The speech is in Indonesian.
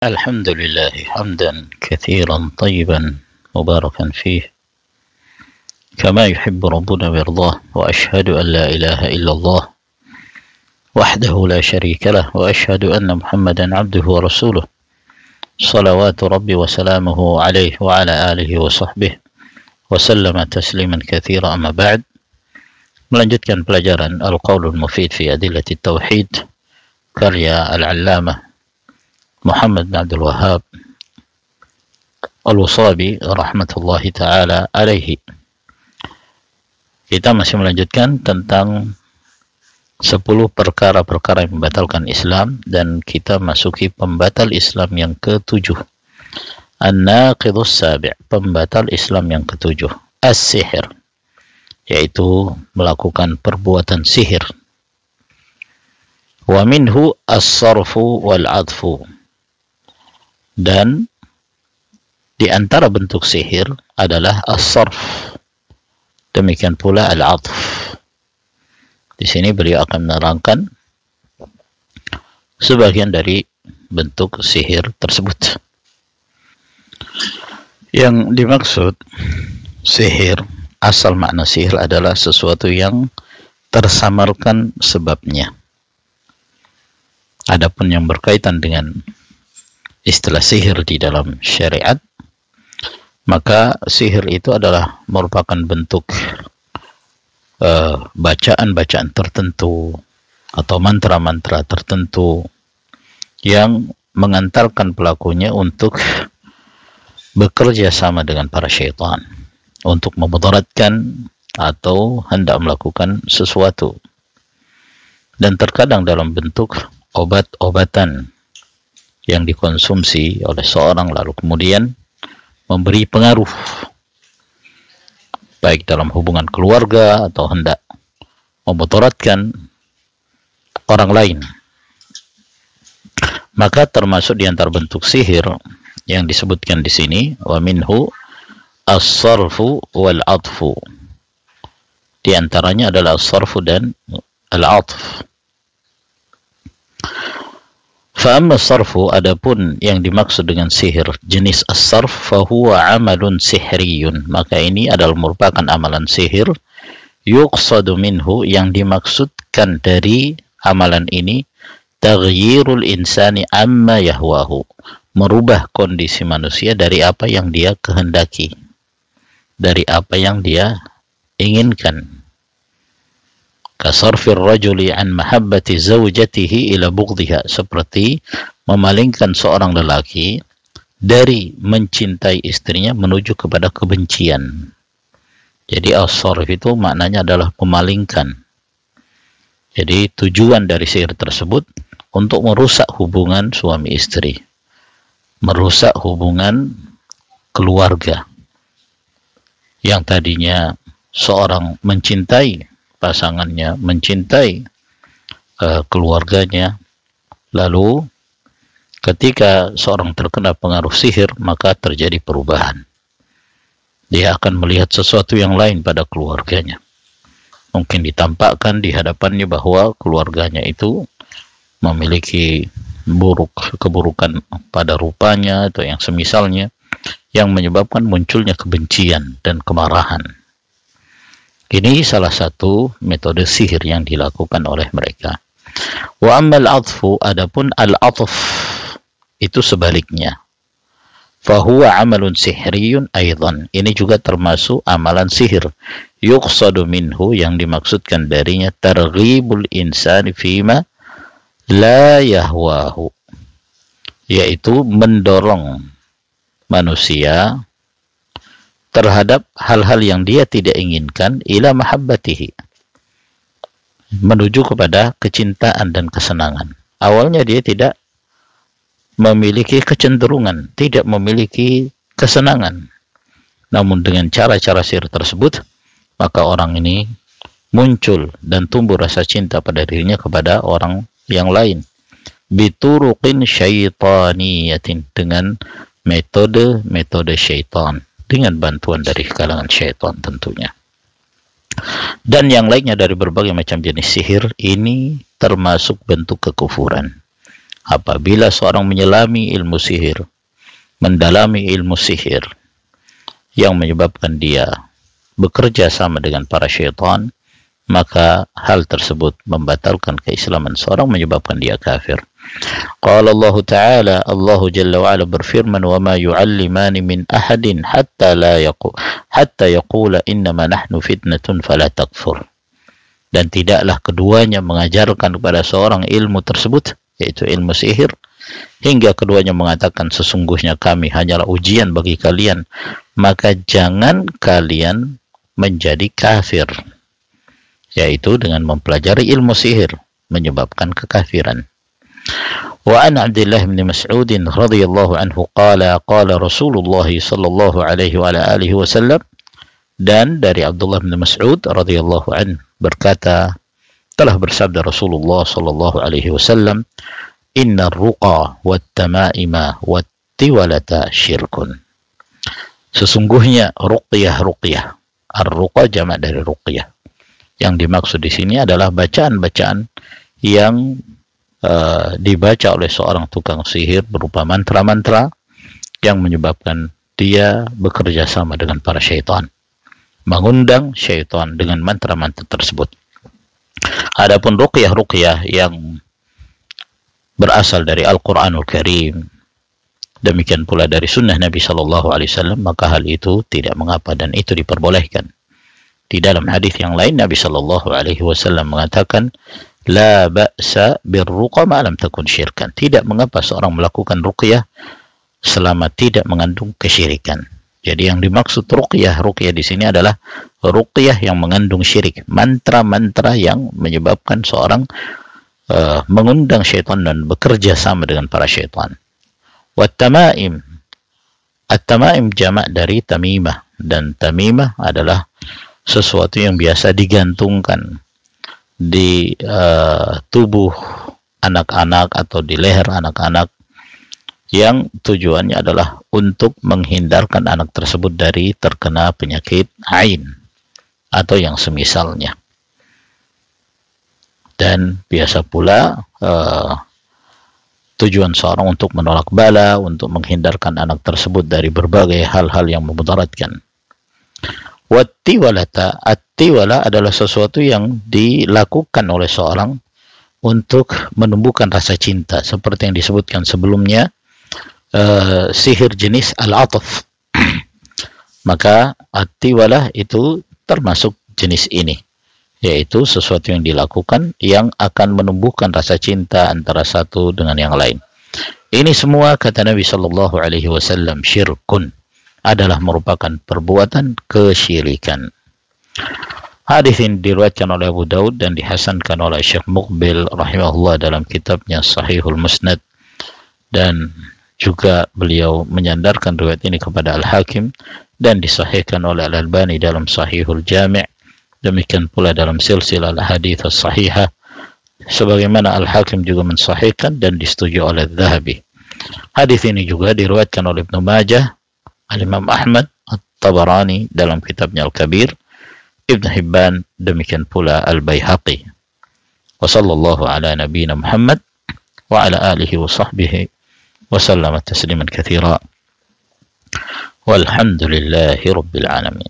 الحمد لله حمدا كثيرا طيبا مباركا فيه كما يحب ربنا ويرضاه، وأشهد أن لا إله إلا الله وحده لا شريك له، وأشهد أن محمدا عبده ورسوله صلوات ربي وسلامه عليه وعلى آله وصحبه وسلم تسليما كثيرا. أما بعد. Melanjutkan pelajaran Al-Qaulul Mufid fi Adillati Tauhid karya Al-Allamah Muhammad bin Abdul Wahhab Al-Wasabi rahmatullahi ta'ala alaihi. Kita masih melanjutkan tentang 10 perkara-perkara yang membatalkan Islam, dan kita masuki pembatal Islam yang ke-7. An-Naqidus Sabi', pembatal Islam yang ke-7, As-Sihir, yaitu melakukan perbuatan sihir. Wa minhu as-sarfu wal-'adfu, dan di antara bentuk sihir adalah as-sarf, demikian pula al-'atf. Di sini beliau akan menerangkan sebagian dari bentuk sihir tersebut. Yang dimaksud sihir, asal makna sihir adalah sesuatu yang tersamarkan sebabnya. Adapun yang berkaitan dengan istilah sihir di dalam syariat, maka sihir itu adalah merupakan bentuk bacaan-bacaan tertentu atau mantra-mantra tertentu yang mengantarkan pelakunya untuk bekerja sama dengan para syaitan untuk memudaratkan atau hendak melakukan sesuatu, dan terkadang dalam bentuk obat-obatan yang dikonsumsi oleh seorang lalu kemudian memberi pengaruh baik dalam hubungan keluarga atau hendak memudaratkan orang lain. Maka termasuk di antara bentuk sihir yang disebutkan di sini, wa minhu as-sarfu wal-'atfu. Di antaranya adalah as-sarfu dan al-'atf. Fa amma as-sarfu, adapun yang dimaksud dengan sihir jenis as-sarf, fa huwa 'amalun sihriyun, maka ini adalah merupakan amalan sihir, yuqsadu minhu, yang dimaksudkan dari amalan ini taghyirul insani amma yahwahu, merubah kondisi manusia dari apa yang dia kehendaki, dari apa yang dia inginkan. Kasarfir rajuli an mahabbati zawjatihi ila bughdhiha, seperti memalingkan seorang lelaki dari mencintai istrinya menuju kepada kebencian. Jadi as-sarf itu maknanya adalah memalingkan. Jadi tujuan dari sihir tersebut untuk merusak hubungan suami istri, merusak hubungan keluarga. Yang tadinya seorang mencintai pasangannya, mencintai keluarganya, lalu ketika seorang terkena pengaruh sihir, maka terjadi perubahan. Dia akan melihat sesuatu yang lain pada keluarganya. Mungkin ditampakkan di hadapannya bahwa keluarganya itu memiliki keburukan pada rupanya atau yang semisalnya, yang menyebabkan munculnya kebencian dan kemarahan. Ini salah satu metode sihir yang dilakukan oleh mereka. Wa ammal 'atfu, adapun al-'atf itu sebaliknya. Fa huwa 'amalun sihriyun aidan, ini juga termasuk amalan sihir. Yuqsadu minhu, yang dimaksudkan darinya targhibul insani fima la yahwahu, yaitu mendorong manusia terhadap hal-hal yang dia tidak inginkan, ila mahabbatihi, menuju kepada kecintaan dan kesenangan. Awalnya dia tidak memiliki kecenderungan, tidak memiliki kesenangan, namun dengan cara-cara sihir tersebut, maka orang ini muncul dan tumbuh rasa cinta pada dirinya kepada orang yang lain. Bituruqin syaitaniyatin, dengan metode-metode syaitan, dengan bantuan dari kalangan syaitan tentunya. Dan yang lainnya dari berbagai macam jenis sihir, ini termasuk bentuk kekufuran. Apabila seorang menyelami ilmu sihir, mendalami ilmu sihir yang menyebabkan dia bekerja sama dengan para syaitan, maka hal tersebut membatalkan keislaman seorang, menyebabkan dia kafir. Qala Allah Ta'ala, Allah Jalla wa Ala berfirman, "Wa ma yu'allimani min ahadin hatta yaqula innama nahnu fitnatun fala takfur." Dan tidaklah keduanya mengajarkan kepada seorang ilmu tersebut, yaitu ilmu sihir, hingga keduanya mengatakan sesungguhnya kami hanyalah ujian bagi kalian, maka jangan kalian menjadi kafir, yaitu dengan mempelajari ilmu sihir menyebabkan kekafiran. Wa an Abdullah bin Mas'ud radhiyallahu anhu qala qala Rasulullah sallallahu alaihi wa alihi wasallam, dan dari Abdullah bin Mas'ud radhiyallahu anhu berkata, telah bersabda Rasulullah sallallahu alaihi wasallam, "Inna ar-ruqa wat-tama'ima wat-tiwalata syirkun." Sesungguhnya ruqyah, ar-ruqa jamak dari ruqyah. Yang dimaksud di sini adalah bacaan-bacaan yang dibaca oleh seorang tukang sihir berupa mantra-mantra yang menyebabkan dia bekerja sama dengan para syaitan, mengundang syaitan dengan mantra-mantra tersebut. Adapun ruqyah yang berasal dari Al-Quranul Karim, demikian pula dari sunnah Nabi Shallallahu Alaihi Wasallam, maka hal itu tidak mengapa dan itu diperbolehkan. Di dalam hadis yang lain, Nabi Shallallahu Alaihi Wasallam mengatakan, "La ba'sa birruqa ma lam takun syirkan." Tidak mengapa seorang melakukan ruqyah selama tidak mengandung kesyirikan. Jadi yang dimaksud ruqyah di sini adalah ruqyah yang mengandung syirik, mantra-mantra yang menyebabkan seorang mengundang syaitan dan bekerja sama dengan para syaitan. Wat-tama'im, at-tama'im jamak dari tamimah, dan tamimah adalah sesuatu yang biasa digantungkan di tubuh anak-anak atau di leher anak-anak, yang tujuannya adalah untuk menghindarkan anak tersebut dari terkena penyakit ain atau yang semisalnya. Dan biasa pula tujuan seorang untuk menolak bala, untuk menghindarkan anak tersebut dari berbagai hal-hal yang memudaratkan. Wattiwalata, attiwala adalah sesuatu yang dilakukan oleh seorang untuk menumbuhkan rasa cinta, seperti yang disebutkan sebelumnya, sihir jenis al-ataf. Maka attiwala itu termasuk jenis ini, yaitu sesuatu yang dilakukan yang akan menumbuhkan rasa cinta antara satu dengan yang lain. Ini semua, kata Nabi Shallallahu Alaihi Wasallam, syirkun, adalah merupakan perbuatan kesyirikan. Hadis ini diriwayatkan oleh Abu Daud dan dihasankan oleh Syekh Muqbil rahimahullah dalam kitabnya Sahihul Musnad, dan juga beliau menyandarkan riwayat ini kepada Al-Hakim dan disahihkan oleh Al-Albani dalam Sahihul Jami'. Demikian pula dalam silsilah al-hadits as-sahihah, sebagaimana Al-Hakim juga mensahihkan dan disetujui oleh Al-Dhahabi. Hadis ini juga diriwayatkan oleh Ibnu Majah, Al-Imam Ahmad, At-Tabarani dalam kitabnya Al-Kabir, Ibn Hibban, demikian pula Al-Baihaqi. Wa sallallahu ala nabiyyina Muhammad wa ala alihi wa sahbihi wa sallama tasliman katsira. Walhamdulillahi rabbil alamin.